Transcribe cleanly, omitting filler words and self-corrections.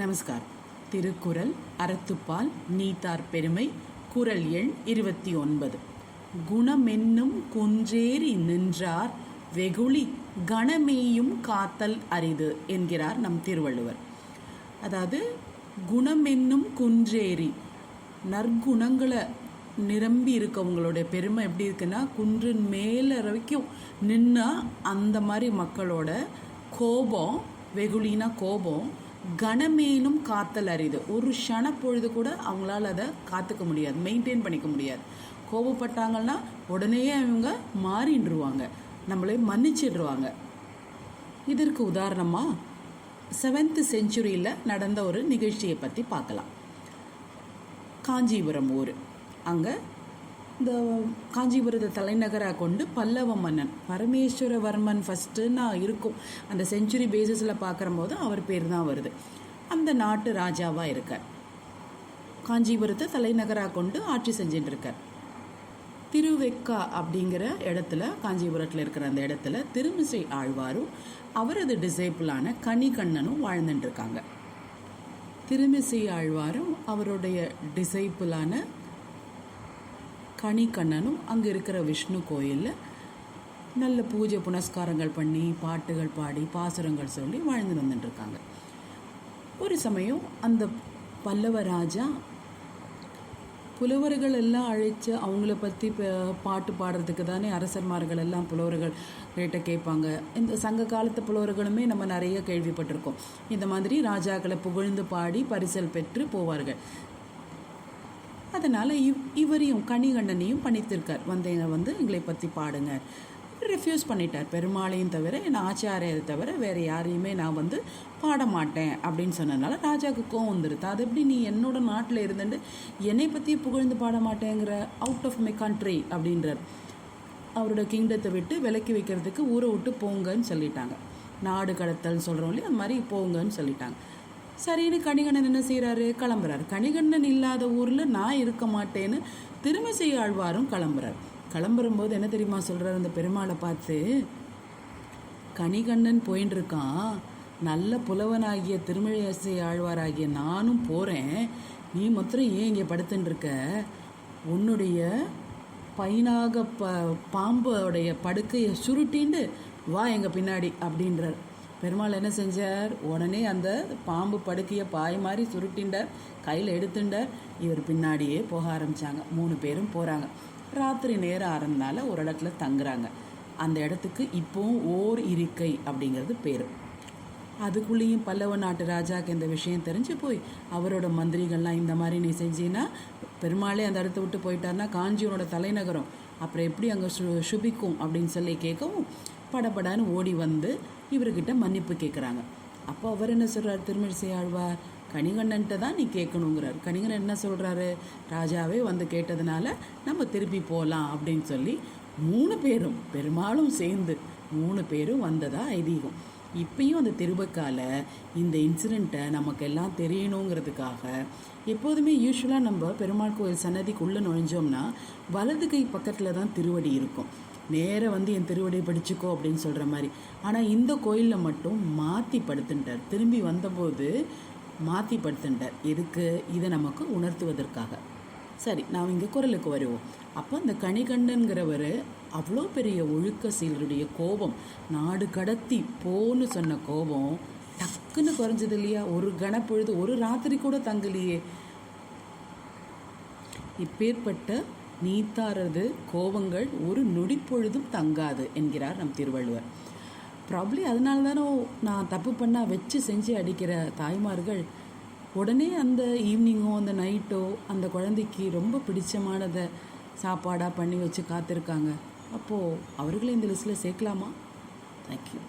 நமஸ்காரம். திருக்குறள் அறத்துப்பால் நீத்தார் பெருமை. குறள் எண் 29. குணமென்னும் குன்றேறி நின்றார் வெகுளி கணமேயும் காத்தல் அரிது என்கிறார் நம் திருவள்ளுவர். அதாவது குணமென்னும் குன்றேறி, நற்குணங்களை நிரம்பி இருக்கவங்களுடைய பெருமை எப்படி இருக்குன்னா, குன்றின் மேலே வரைக்கும் நின்னா அந்த மாதிரி மக்களோட கோபம், வெகுளினா கோபம், கணமேனும் காத்தல் அரிது. ஒரு க்ஷணப்பொழுது கூட அவங்களால அதை காத்துக்க முடியாது, மெயின்டைன் பண்ணிக்க முடியாது. கோபப்பட்டாங்கன்னா உடனே அவங்க மாறிடுவாங்க, நம்மளே மன்னிச்சிடுவாங்க. இதற்கு உதாரணமாக 7th centuryயில் நடந்த ஒரு நிகழ்ச்சியை பற்றி பார்க்கலாம். காஞ்சிபுரம் ஊர், அங்கே இந்த காஞ்சிபுரத்தை தலைநகராக கொண்டு பல்லவ மன்னன் பரமேஸ்வரவர்மன் ஃபஸ்ட்டுன்னா இருக்கும். அந்த செஞ்சுரி பேசிஸில் பார்க்குறம்போது அவர் பேர் தான் வருது. அந்த நாட்டு ராஜாவாக இருக்கார். காஞ்சிபுரத்தை தலைநகராக கொண்டு ஆட்சி செஞ்சுட்டு இருக்கார். திருவெக்கா அப்படிங்கிற இடத்துல, காஞ்சிபுரத்தில் இருக்கிற அந்த இடத்துல திருமிசை ஆழ்வாரும் அவரது டிசைபிளான கணிகண்ணனும் வாழ்ந்துட்டுருக்காங்க. திருமிசை ஆழ்வாரும் அவருடைய டிசைபிளான கணிகண்ணனும் அங்கே இருக்கிற விஷ்ணு கோயிலில் நல்ல பூஜை புனஸ்காரங்கள் பண்ணி, பாட்டுகள் பாடி, பாசுரங்கள் சொல்லி வாழ்ந்து வந்துட்டுருக்காங்க. ஒரு சமயம் அந்த பல்லவ ராஜா புலவர்கள் எல்லாம் அழைச்சி அவங்கள பற்றி பாட்டு பாடுறதுக்கு தானே அரசர்மார்கள் எல்லாம் புலவர்கள் கிட்ட கேட்பாங்க. இந்த சங்க காலத்து புலவர்களுமே நம்ம நிறைய கேள்விப்பட்டிருக்கோம். இந்த மாதிரி ராஜாக்களை புகழ்ந்து பாடி பரிசல் பெற்று போவார்கள். அதனால் இவரையும் கணிகண்ணனையும் பணித்திருக்கார். வந்து எங்களை பற்றி பாடுங்க. ரெஃப்யூஸ் பண்ணிட்டார். பெருமாளையும் தவிர, என் ஆச்சாரியரை தவிர வேறு யாரையுமே நான் பாட மாட்டேன் அப்படின்னு சொன்னதுனால ராஜாவுக்கு கோவம் வந்துடுது. அது எப்படி நீ என்னோட நாட்டில் இருந்துட்டு என்னை பற்றி புகழ்ந்து பாட மாட்டேங்கிற, அவுட் ஆஃப் மை கண்ட்ரி அப்படின்றார். அவரோட கிங்டத்தை விட்டு விலக்கி வைக்கிறதுக்கு ஊரை விட்டு போங்கன்னு சொல்லிட்டாங்க. நாடு கடத்தல் சொல்கிறோம் இல்லையா, அது மாதிரி போங்கன்னு சொல்லிட்டாங்க. சரின்னு கணிகண்ணன் என்ன செய்கிறாரு, கிளம்புறாரு. கணிகண்ணன் இல்லாத ஊரில் நான் இருக்க மாட்டேன்னு திருமிசை ஆழ்வாரும் கிளம்புறார். கிளம்புறும்போது என்ன தெரியுமா சொல்கிறார் அந்த பெருமாளை பார்த்து, கணிகண்ணன் போயின்னு இருக்கான், நல்ல புலவனாகிய திருமிசை ஆழ்வாராகிய நானும் போகிறேன், நீ மாத்திரம் ஏன் இங்கே படுத்துன்னு இருக்க, உன்னுடைய பைனாக பாம்போடைய படுக்கையை சுருட்டின்னு வா எங்கள் பின்னாடி அப்படின்றார். பெருமாள் என்ன செஞ்சார், உடனே அந்த பாம்பு படுக்கையை பாய் மாதிரி சுருட்டின்றார், கையில் எடுத்துட்டார். இவர் பின்னாடியே போக ஆரம்பித்தாங்க. 3 பேரும் போகிறாங்க. ராத்திரி நேரம் ஆறதுனால ஒரு இடத்துல தங்குறாங்க. அந்த இடத்துக்கு இப்போவும் ஓர் இருக்கை அப்படிங்கிறது பேர். அதுக்குள்ளேயும் பல்லவ நாட்டு ராஜாவுக்கு இந்த விஷயம் தெரிஞ்சு போய் அவரோட மந்திரிகள்லாம், இந்த மாதிரி நீ செஞ்சீன்னா பெருமாளே அந்த இடத்த விட்டு போயிட்டார்னா காஞ்சியோட தலைநகரம் அப்புறம் எப்படி அங்கே சுபிக்கும் அப்படின்னு சொல்லி கேட்கவும் படப்படான்னு ஓடி வந்து இவர்கிட்ட மன்னிப்பு கேட்குறாங்க. அப்போ அவர் என்ன சொல்கிறார், திருமிசை ஆழ்வார், கணிகண்ணன்ட்ட தான் நீ கேட்கணுங்கிறார். கணிகண்ணன் என்ன சொல்கிறாரு, ராஜாவே வந்து கேட்டதுனால நம்ம திருப்பி போகலாம் அப்படின்னு சொல்லி 3 பேரும், பெருமாளும் சேர்ந்து 3 பேரும் வந்ததா ஐதீகம். இப்பயும் அந்த திருவெக்கால இந்த இன்சிடெண்ட்டை நமக்கெல்லாம் தெரியணுங்கிறதுக்காக எப்போதுமே யூஸ்வலாக நம்ம பெருமாள் கோயில் சன்னதிக்குள்ளே நுழைஞ்சோம்னா வலது கை பக்கத்தில் தான் திருவடி இருக்கும். நேராக என் திருவடியை படிச்சுக்கோ அப்படின்னு சொல்கிற மாதிரி. ஆனால் இந்த கோயிலில் மட்டும் மாற்றி படுத்துட்டார். திரும்பி வந்தபோது மாற்றி படுத்துட்டார். எதுக்கு, இதை நமக்கு உணர்த்துவதற்காக. சரி, நாம் இங்கே குறளுக்கு வருவோம். அப்போ அந்த கணிகண்ணன்கிறவர் அவ்வளோ பெரிய ஒழுக்க சீலருடைய கோபம், நாடு கடத்தி போன்னு சொன்ன கோபம் டக்குன்னு குறைஞ்சது இல்லையா. ஒரு கணப்பொழுது, ஒரு ராத்திரி கூட தங்கலையே. இப்பேற்பட்ட நீத்தாரது கோபங்கள் ஒரு நொடிப்பொழுதும் தங்காது என்கிறார் நம் திருவள்ளுவர். ப்ராப்ளி அதனால தானோ நான் தப்பு பண்ணால் வச்சு செஞ்சு அடிக்கிற தாய்மார்கள் உடனே அந்த ஈவினிங்கோ அந்த நைட்டோ அந்த குழந்தைக்கு ரொம்ப பிடிச்சமானதை சாப்பாடாக பண்ணி வச்சு காத்திருக்காங்க. அப்போது அவர்களை இந்த லிஸ்ட்டில் சேர்க்கலாமா? தேங்க்யூ.